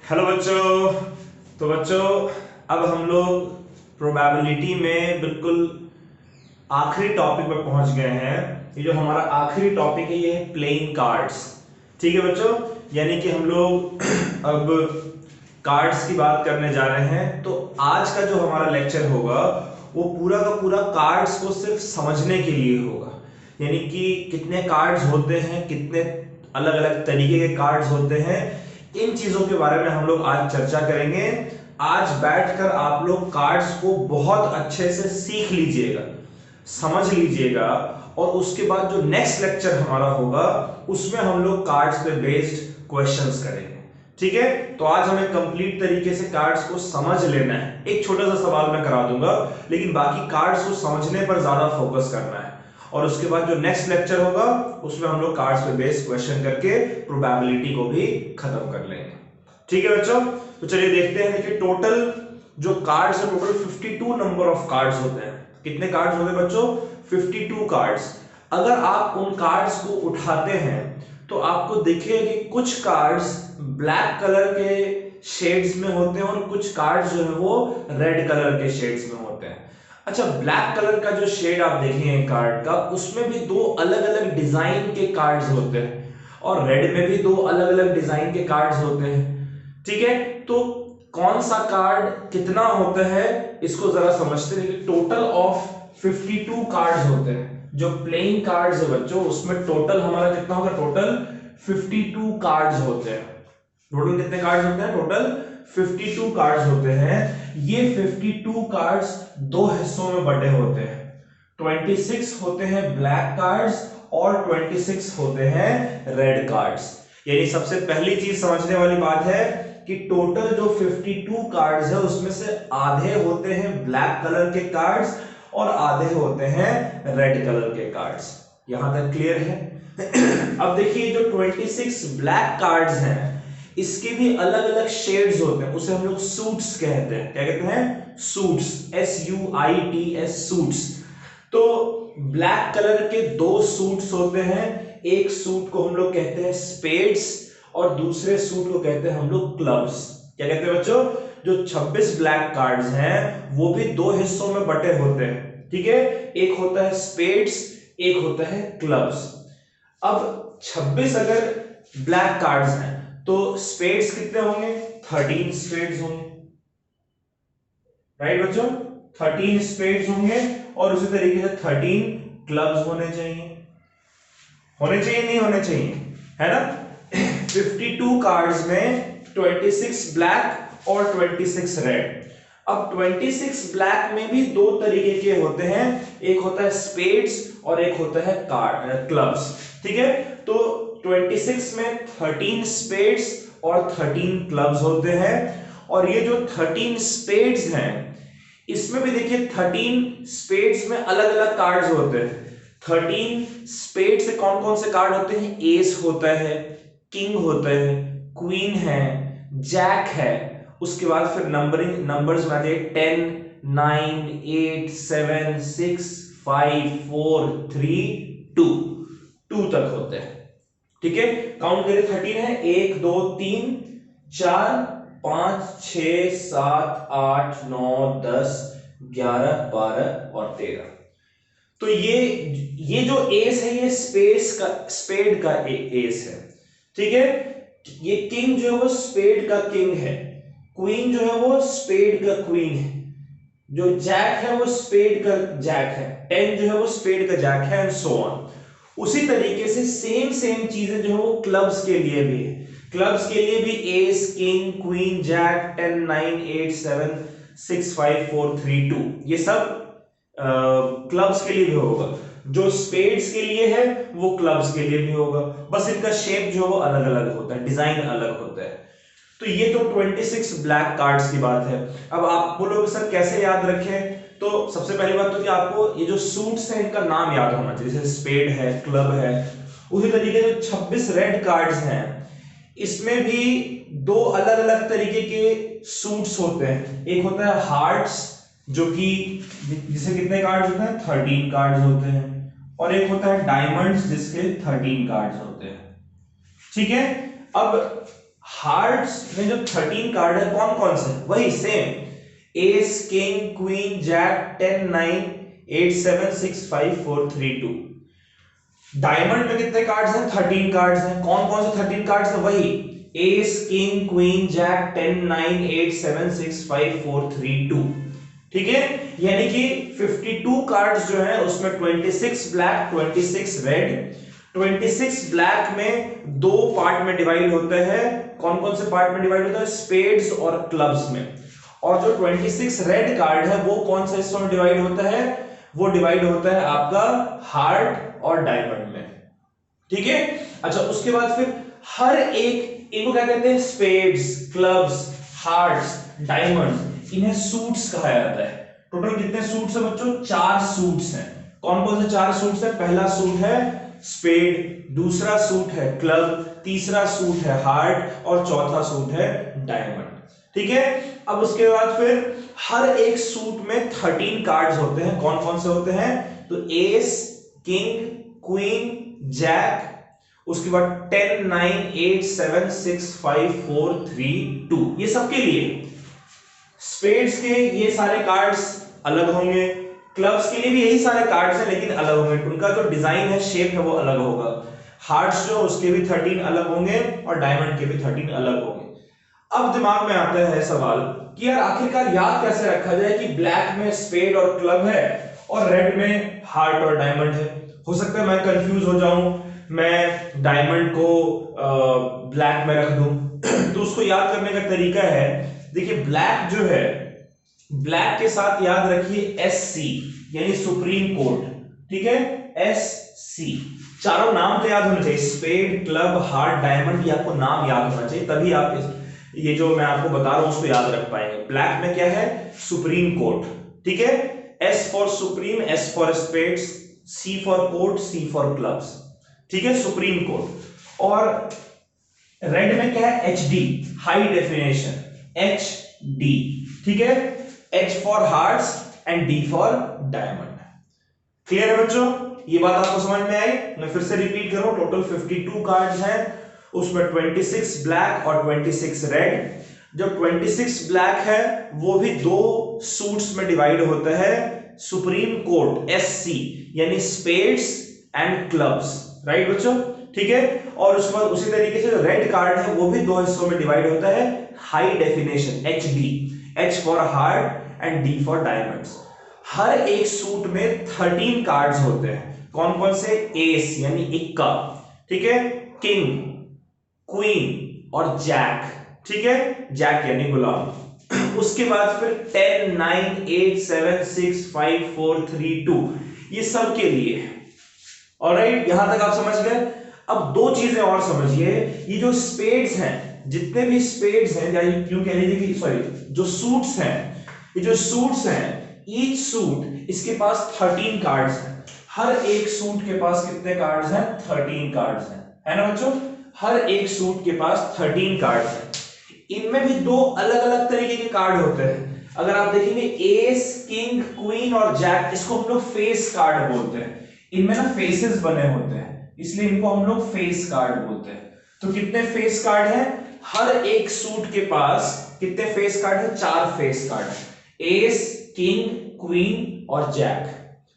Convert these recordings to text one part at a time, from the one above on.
Hello बच्चों। तो बच्चों अब हम लोग प्रोबेबिलिटी में बिल्कुल आखिरी टॉपिक पे पहुंच गए हैं। ये जो हमारा आखिरी टॉपिक है ये है प्लेइंग कार्ड्स। ठीक है बच्चों, यानी कि हम लोग अब कार्ड्स की बात करने जा रहे हैं। तो आज का जो हमारा लेक्चर होगा वो पूरा का पूरा कार्ड्स को सिर्फ समझने के लिए होगा, यानी कि कितने कार्ड्स होते हैं, कितने अलग अलग तरीके के कार्ड्स होते हैं, इन चीजों के बारे में हम लोग आज चर्चा करेंगे। आज बैठकर आप लोग कार्ड्स को बहुत अच्छे से सीख लीजिएगा, समझ लीजिएगा, और उसके बाद जो नेक्स्ट लेक्चर हमारा होगा उसमें हम लोग कार्ड्स पे बेस्ड क्वेश्चंस करेंगे। ठीक है, तो आज हमें कंप्लीट तरीके से कार्ड्स को समझ लेना है। एक छोटा सा सवाल मैं करा दूंगा, लेकिन बाकी कार्ड्स को समझने पर ज्यादा फोकस करना है। और उसके बाद जो नेक्स्ट लेक्चर होगा उसमें हम लोग कार्ड्स पे बेस्ड क्वेश्चन करके प्रोबेबिलिटी को भी खत्म कर लेंगे। ठीक है बच्चों, तो चलिए देखते हैं। देखिए टोटल जो कार्ड्स है, टोटल 52 नंबर ऑफ कार्ड्स होते हैं। कितने कार्ड्स होते हैं बच्चों? 52 कार्ड्स। अगर आप उन कार्ड्स को उठाते हैं तो आपको दिखेगा कि कुछ कार्ड्स ब्लैक कलर के शेड्स में होते हैं और कुछ कार्ड्स जो है वो रेड कलर के शेड्स में होते हैं। अच्छा, ब्लैक कलर का जो शेड आप देखेंगे कार्ड का, उसमें भी दो अलग अलग डिजाइन के कार्ड्स होते हैं और रेड में भी दो अलग अलग डिजाइन के कार्ड्स होते हैं। ठीक है, तो कौन सा कार्ड कितना होता है इसको जरा समझते हैं। टोटल ऑफ 52 कार्ड्स होते हैं। जो प्लेइंग कार्ड्स है बच्चों उसमें टोटल हमारा कितना होगा? टोटल 52 कार्ड्स होते हैं। टोटल कितने कार्ड्स होते हैं? टोटल 52 कार्ड्स होते हैं। ये 52 कार्ड्स दो हिस्सों में बटे होते हैं। 26 होते हैं ब्लैक कार्ड्स और 26 होते हैं रेड कार्ड्स। यानी सबसे पहली चीज समझने वाली बात है कि टोटल जो 52 कार्ड्स है उसमें से आधे होते हैं ब्लैक कलर के कार्ड्स और आधे होते हैं रेड कलर के कार्ड्स। यहां तक क्लियर है? अब देखिए जो 26 ब्लैक कार्ड्स हैं इसके भी अलग अलग शेड्स होते हैं, उसे हम लोग सूट्स कहते हैं। क्या कहते हैं? Suits, SUITS, suits. तो ब्लैक कलर के दो सूट्स होते हैं। एक सूट को हम लोग कहते हैं स्पेड्स और दूसरे सूट को कहते हैं हम लोग क्लब्स। क्या कहते हैं बच्चों? जो 26 ब्लैक कार्ड्स हैं वो भी दो हिस्सों में बटे होते हैं। ठीक है, एक होता है स्पेड्स, एक होता है क्लब्स। अब 26 अगर ब्लैक कार्ड्स हैं तो स्पेड्स कितने होंगे? 13 स्पेड्स होंगे। राइट बच्चों, 13 स्पेड्स होंगे और उसी तरीके से 13 क्लब्स होने चाहिए। होने चाहिए नहीं होने चाहिए, है ना? 52 कार्ड्स में 26 ब्लैक और 26 रेड। अब 26 ब्लैक में भी दो तरीके के होते हैं, एक होता है स्पेड्स और एक होता है क्लब्स। ठीक है, तो 26 में 13 स्पेड्स और 13 क्लब्स होते हैं। और ये जो 13 स्पेड्स हैं इसमें भी देखिए 13 स्पेड्स में अलग अलग कार्ड्स होते हैं। 13 स्पेड से कौन कौन से कार्ड होते हैं? एस होता है, किंग होता है, क्वीन है, जैक है। उसके बाद फिर नंबर्स में आते हैं 10, 9, 8, 7, 6, 5, 4, 3, 2 तक होते हैं। ठीक है, काउंट करें। 13 है, 1 2 3 4 5 6 7 8 9 10 11 12 और 13। तो ये जो एस है ये स्पेड का एस है। ठीक है, ये किंग जो है वो स्पेड का किंग है, क्वीन जो है वो स्पेड का क्वीन है, जो जैक है वो स्पेड का जैक है, 10 जो है वो स्पेड का जैक है, एंड सो ऑन। उसी तरीके से सेम चीजें जो है वो क्लब्स के लिए भी है। क्लब्स के लिए भी एस, किंग, क्वीन, जैक, 10, 9, 8, 7, 6, 5, 4, 3, 2, ये सब क्लब्स के लिए भी होगा। जो स्पेड्स के लिए है वो क्लब्स के लिए भी होगा, बस इनका शेप जो है वो अलग अलग होता है, डिजाइन अलग होता है। तो ये तो 26 ब्लैक कार्ड्स की बात है। अब आप बोलोगे सर कैसे याद रखें? तो सबसे पहली बात तो कि आपको ये जो सूट्स हैं इनका नाम याद होना चाहिए, जैसे स्पेड है, क्लब है। उसी तरीके से 26 रेड कार्ड्स हैं इसमें भी दो अलग अलग तरीके के सूट्स होते हैं। एक होता है हार्ट्स जो कि जिसे कितने कार्ड्स होते हैं? 13 कार्ड्स होते हैं। और एक होता है डायमंड्स जिसके 13 कार्ड्स होते हैं। ठीक है, अब हार्ट्स में जो 13 कार्ड है कौन कौन से, वही same ace king queen jack 10 9 8 7 6 5 4 3 2। Diamond में कितने कार्ड्स हैं, 13 कार्ड्स हैं। कौन कौन से 13 कार्ड्स हैं, वही एस किंग क्वीन जैक 10 9 8 7 6 5 4 3 2। ठीक है, यानी कि 52 कार्ड्स जो है उसमें 26 ब्लैक 26 रेड। 26 ब्लैक में दो पार्ट में डिवाइड होते हैं। कौन कौन से पार्ट में डिवाइड होता है, स्पेड्स और क्लब्स में। और जो 26 रेड कार्ड है वो कौन से हिस्सों में डिवाइड होता है, वो डिवाइड होता है आपका हार्ट और डायमंड में। ठीक है, अच्छा उसके बाद फिर हर एक, इनको क्या कहते हैं, स्पेड्स, क्लब्स, हार्ट्स, डायमंड्स, इन्हें सूट्स कहा जाता है। टोटल कितने सूट्स हैं बच्चों, 4 सूट्स हैं। कौन कौन से 4 सूट्स हैं, पहला सूट है स्पेड, दूसरा सूट है क्लब, तीसरा सूट है हार्ट और चौथा सूट है डायमंड। ठीक है, अब उसके बाद फिर हर एक सूट में 13 कार्ड्स होते हैं। कौन कौन से होते हैं, तो एस किंग क्वीन जैक, उसके बाद 10 9 8 7 6 5 4 3 2, ये सबके लिए। स्पेड्स के ये सारे कार्ड्स अलग होंगे, क्लब्स के लिए भी यही सारे कार्ड्स हैं लेकिन अलग होंगे, उनका जो डिजाइन है, शेप है, वो अलग होगा। हार्ट्स जो उसके भी 13 अलग होंगे और डायमंड के भी 13 अलग होंगे। अब दिमाग में आता है सवाल कि यार आखिरकार याद कैसे रखा जाए कि ब्लैक में स्पेड और क्लब है और रेड में हार्ट और डायमंड है। हो सकता है मैं कंफ्यूज हो जाऊं, मैं डायमंड को ब्लैक में रख दूं। तो उसको याद करने का तरीका है, देखिए ब्लैक जो है, ब्लैक के साथ याद रखिए एससी यानी सुप्रीम कोर्ट। ठीक है, एससी, चारों नाम तो याद होने चाहिए, स्पेड क्लब हार्ट डायमंड, ये आपको नाम याद होना चाहिए, तभी आप ये जो मैं आपको बता रहा हूं उसको याद रख पाएंगे। ब्लैक में क्या है, सुप्रीम कोर्ट। ठीक है, S for supreme, S for spades, C for court, C for clubs. ठीक है, सुप्रीम कोर्ट। और रेड में क्या है, H D, high definition, H D. ठीक है, H for hearts and D for diamond. Clear है बच्चों, ये बात आपको समझ में आई। मैं फिर से रिपीट करूं, टोटल 52 कार्ड्स हैं, उसमें 26 ब्लैक और 26 रेड। जो 26 ब्लैक है वो भी दो सूट्स में डिवाइड होता है, सुप्रीम कोर्ट एससी यानी स्पेड्स एंड क्लब्स। राइट बच्चों, ठीक है। और उसके बाद उसी तरीके से जो रेड कार्ड है वो भी दो हिस्सों में डिवाइड होता है, high definition H D, H for heart and D for diamonds. हर एक सूट में 13 कार्ड्स होते हैं। कौन कौन से, एस यानी इक्का, ठीक है, किंग, क्वीन और जैक। ठीक है, जैक यानी गुलाम। उसके बाद फिर 10 9 8 7 6 5 4 3 2, ये सब के लिए। ऑलराइट, यहां तक आप समझ गए। अब दो चीजें और समझिए, ये जो स्पेड्स हैं, जितने भी स्पेड्स हैं, या यूं कह लीजिए कि सॉरी, जो सूट्स हैं, ये जो सूट्स हैं, ईच सूट इसके पास 13 कार्ड्स हैं। हर एक सूट के पास कितने कार्ड्स हैं, 13 कार्ड्स हैं, है ना बच्चों। हर एक सूट के पास 13 कार्ड्स हैं। इनमें भी दो अलग अलग तरीके के कार्ड होते हैं। अगर आप देखेंगे एस, किंग, क्वीन और जैक, इसको हम लोग फेस कार्ड बोलते हैं। इनमें ना फेसेस बने होते हैं, इसलिए इनको हम लोग फेस कार्ड बोलते हैं। तो कितने फेस कार्ड हैं, हर एक सूट के पास कितने फेस कार्ड है, 4 फेस कार्ड है, एस, किंग, क्वीन और जैक।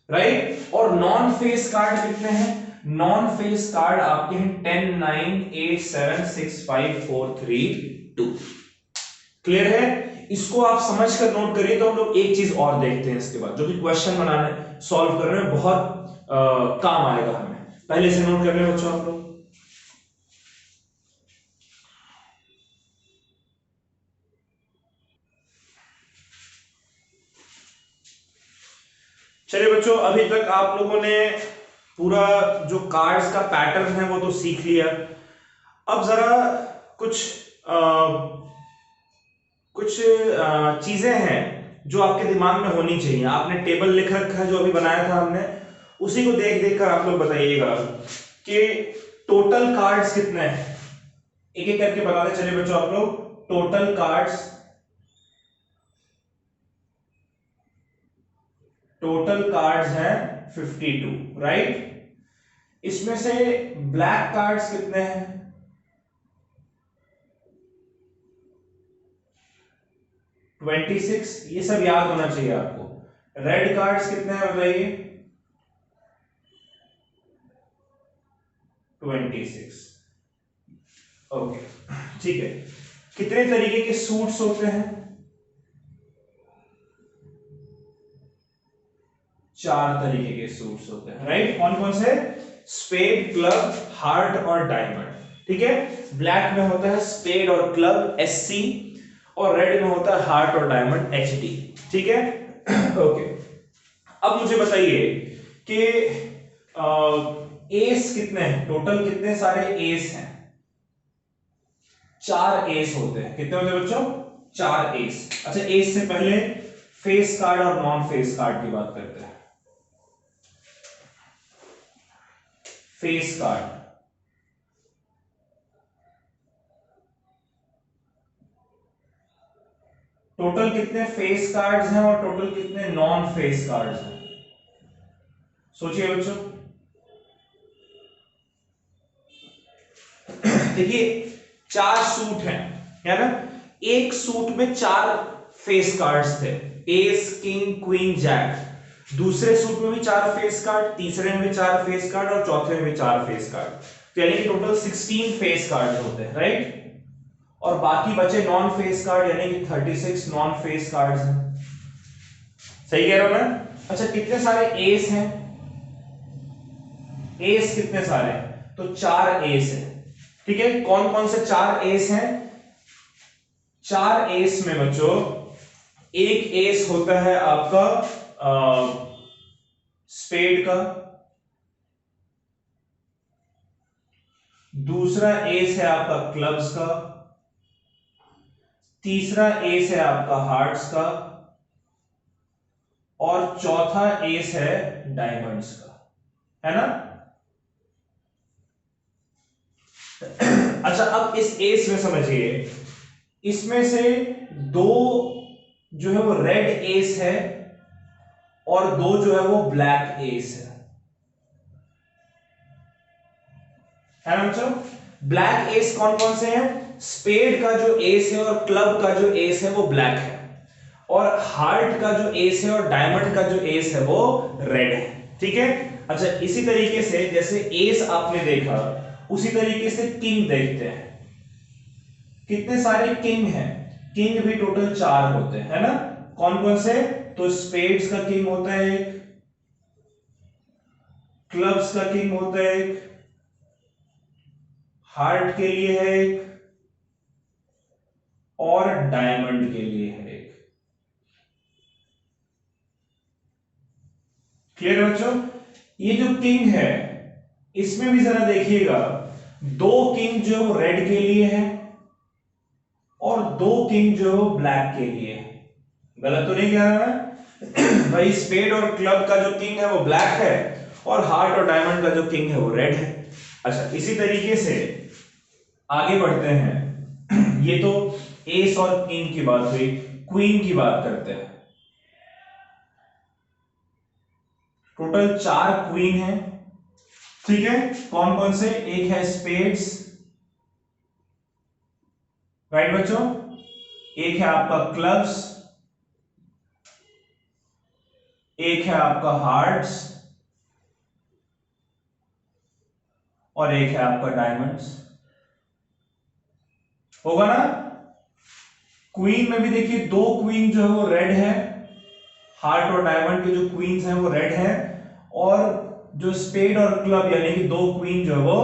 राइट, और नॉन फेस कार्ड कितने हैं, नॉन फेस कार्ड आपके हैं 10 9 8 7 6 5 4 3 2। क्लियर है, इसको आप समझ कर नोट करिए। तो हम लोग एक चीज और देखते हैं इसके बाद, जो कि क्वेश्चन बनाने, सॉल्व करने में बहुत काम आएगा हमें। पहले से नोट कर रहे हैं बच्चों आप लोग। चलिए बच्चों, अभी तक आप लोगों ने पूरा जो कार्ड्स का पैटर्न है वो तो सीख लिया। अब जरा कुछ चीजें हैं जो आपके दिमाग में होनी चाहिए। आपने टेबल लिख रखा है जो अभी बनाया था हमने, उसी को देख देख कर आप लोग बताइएगा कि टोटल कार्ड्स कितने हैं। एक एक करके बताते चलिए बच्चों आप लोग। टोटल कार्ड्स हैं 52, राइट। इसमें से ब्लैक कार्ड्स कितने हैं, 26, ये सब याद होना चाहिए आपको। रेड कार्ड्स कितने हैं बताइए? 26। ओके, ठीक है। कितने तरीके के सूट्स होते हैं? 4 तरीके के सूट्स होते हैं, राइट? कौन कौन से? स्पेड, क्लब, हार्ट और डायमंड। ठीक है, ब्लैक में होता है स्पेड और क्लब SC, और रेड में होता है हार्ट और डायमंड HD। ठीक है, ओके। अब मुझे बताइए कि एस कितने हैं? टोटल कितने सारे एस हैं? 4 एस होते हैं। कितने होते हैं बच्चों? 4 एस। अच्छा, एस से पहले फेस कार्ड और नॉन फेस कार्ड की बात करते हैं। फेस कार्ड, टोटल कितने फेस कार्ड्स हैं और टोटल कितने नॉन फेस कार्ड्स हैं? सोचिए बच्चों। देखिए, 4 सूट हैं, है ना? एक सूट में 4 फेस कार्ड्स थे, एस, किंग, क्वीन, जैक। दूसरे सूट में भी 4 फेस कार्ड, तीसरे में भी 4 फेस कार्ड और चौथे में भी 4 फेस कार्ड। तो यानी कि टोटल 16 फेस कार्ड होते हैं, राइट? और बाकी बचे नॉन फेस कार्ड, यानी कि 36 नॉन फेस कार्ड्स हैं। सही कह रहा हूं मैं? अच्छा, कितने सारे एस हैं? एस कितने सारे? तो 4 एस है। ठीक है, कौन कौन से 4 एस हैं? 4 एस में बच्चों, एक एस होता है आपका स्पेड का, दूसरा एस है आपका क्लब्स का, तीसरा एस है आपका हार्ट्स का, और चौथा एस है डायमंड्स का, है ना? अच्छा, अब इस एस में समझिए, इसमें से 2 जो है वो रेड एस है और 2 जो है वो ब्लैक एस है ना बच्चों? ब्लैक एस कौन कौन से हैं? स्पेड का जो एस है और क्लब का जो एस है वो ब्लैक है, और हार्ट का जो एस है और डायमंड का जो एस है वो रेड है। ठीक है, अच्छा, इसी तरीके से जैसे एस आपने देखा, उसी तरीके से किंग देखते हैं। कितने सारे किंग हैं? किंग भी टोटल 4 होते हैं, है ना? कौन कौन से? तो स्पेड्स का किंग होता है एक, क्लब्स का किंग होता है एक, हार्ट के लिए है एक, और डायमंड के लिए है एक। क्लियर है बच्चों? ये जो किंग है, इसमें भी जरा देखिएगा, 2 किंग जो रेड के लिए है और 2 किंग जो ब्लैक के लिए है। गलत तो नहीं कह रहा मैं? भाई, स्पेड और क्लब का जो किंग है वो ब्लैक है, और हार्ट और डायमंड का जो किंग है वो रेड है। अच्छा, इसी तरीके से आगे बढ़ते हैं। ये तो एस और किंग की बात हुई, क्वीन की बात करते हैं। टोटल 4 क्वीन है। ठीक है, कौन कौन से? एक है स्पेड्स, राइट बच्चों? एक है आपका क्लब्स, एक है आपका हार्ट्स, और एक है आपका डायमंड्स। होगा ना? क्वीन में भी देखिए 2 क्वीन जो है वो रेड है, हार्ट और डायमंड के जो क्वींस हैं वो रेड है, और जो स्पेड और क्लब यानी कि 2 क्वीन जो है वो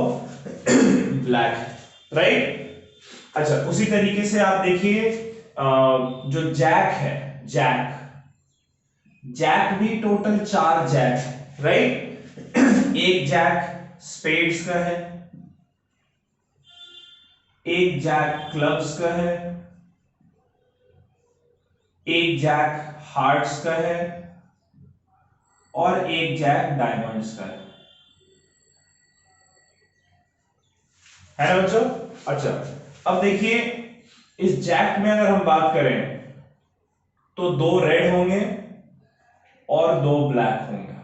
ब्लैक है, राइट? अच्छा, उसी तरीके से आप देखिए, जो जैक है, जैक जैक भी टोटल 4 जैक है, राइट? एक जैक स्पेड्स का है, एक जैक क्लब्स का है, एक जैक हार्ट्स का है, और एक जैक डायमंड्स का है ना बच्चों? अच्छा, अब देखिए, इस जैक में अगर हम बात करें तो 2 रेड होंगे और 2 ब्लैक होंगे,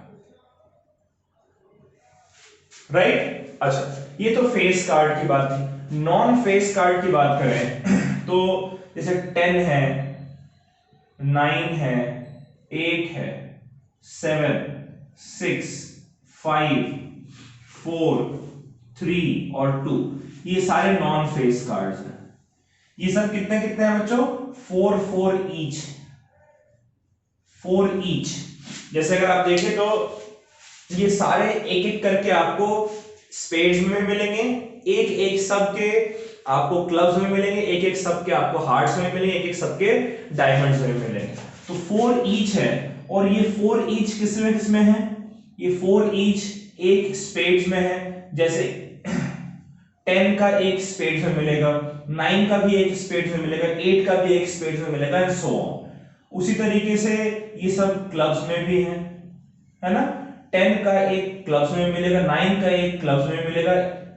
राइट? अच्छा, ये तो फेस कार्ड की बात थी। नॉन फेस कार्ड की बात करें तो जैसे 10 है, 9 है, 8 है, 7, 6, 5, 4, 3 और 2, ये सारे नॉन फेस कार्ड्स हैं। ये सब कितने कितने हैं बच्चों? 4 4 ईच, 4 ईच। जैसे अगर आप देखें तो ये सारे एक एक करके आपको स्पेड्स में मिलेंगे, एक एक सब के आपको क्लब्स में मिलेंगे, एक एक सब के आपको हार्ट्स में मिलेंगे, एक एक सब के डायमंड्स में मिलेंगे। तो 4 ईच है, और ये 4 ईच किसमें है? ये 4 ईच एक स्पेड्स में है। जैसे 10 का एक स्पेड्स में मिलेगा, 9 का भी एक स्पेड्स में मिलेगा, 8 का भी एक स्पेड्स में मिलेगा, एंड सो ऑन। उसी तरीके से ये सब क्लब्स में भी है ना। 10 का एक क्लब्स में मिलेगा, 9 का एक क्लब्स में मिलेगा,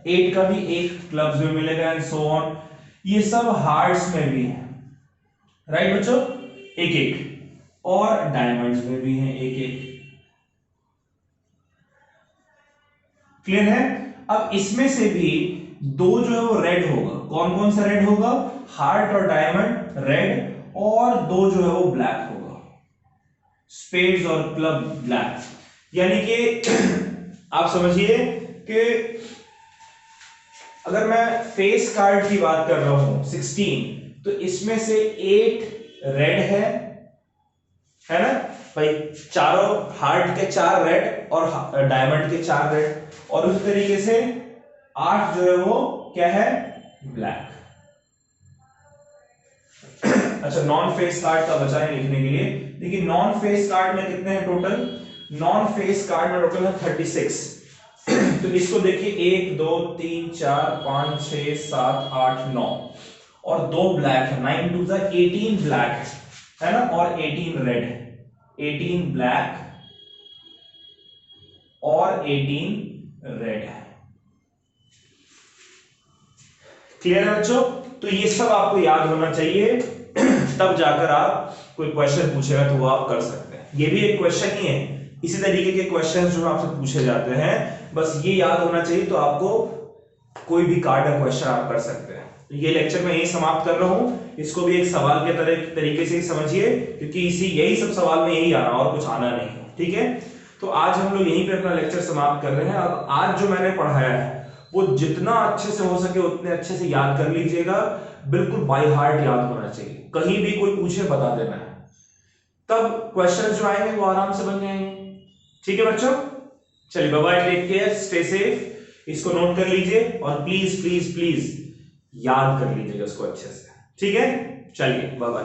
8 का भी एक क्लब्स में मिलेगा, एंड सो ऑन। ये सब हार्ट्स में भी है, राइट बच्चों, एक एक, और डायमंड्स में भी है एक एक। क्लियर है? अब इसमें से भी दो जो है वो रेड होगा। कौन कौन सा रेड होगा? हार्ट और डायमंड रेड, और दो जो है वो ब्लैक होगा, स्पेड्स और क्लब ब्लैक। यानी कि आप समझिए कि अगर मैं फेस कार्ड की बात कर रहा हूं 16, तो इसमें से 8 रेड है ना भाई, चारों हार्ट के 4 रेड और डायमंड के 4 रेड, और उस तरीके से 8 जो है वो क्या है? ब्लैक। अच्छा, नॉन फेस कार्ड का बचा है लिखने के लिए। देखिए नॉन फेस कार्ड में कितने हैं टोटल? नॉन फेस कार्ड में टोटल है 36। तो इसको देखिए 1 2 3 4 5 6 7 8 9, और 2 ब्लैक है, 9 2 18 ब्लैक है ना, और 18 रेड है। 18 ब्लैक और 18 रेड है। क्लियर है बच्चों? तो ये सब आपको याद होना चाहिए, तब जाकर आप कोई क्वेश्चन पूछेगा तो वो आप कर सकते हैं। ये भी एक क्वेश्चन ही है, इसी तरीके के क्वेश्चंस जो आपसे पूछे जाते हैं, बस ये याद होना चाहिए, तो आपको कोई भी कार्ड का क्वेश्चन आप कर सकते हैं। तो ये लेक्चर मैं यही समाप्त कर रहा हूं, इसको भी एक सवाल के तरीके से समझिए, क्योंकि यही सब सवाल में यही आना, और कुछ आना नहीं, ठीक है। तो आज हम लोग यहीं पे अपना लेक्चर समाप्त कर रहे हैं। अब आज जो मैंने पढ़ाया है वो जितना अच्छे से हो सके उतने अच्छे से याद कर लीजिएगा, बिल्कुल बाय हार्ट याद होना चाहिए। कहीं भी कोई पूछे बता देना है, तब क्वेश्चन जो आएंगे वो आराम से बन जाएंगे। ठीक है बच्चों, चलिए bye bye, take care, stay safe. इसको नोट कर लीजिए और प्लीज प्लीज प्लीज याद कर लीजिएगा उसको अच्छे से, ठीक है। चलिए बाय बाय।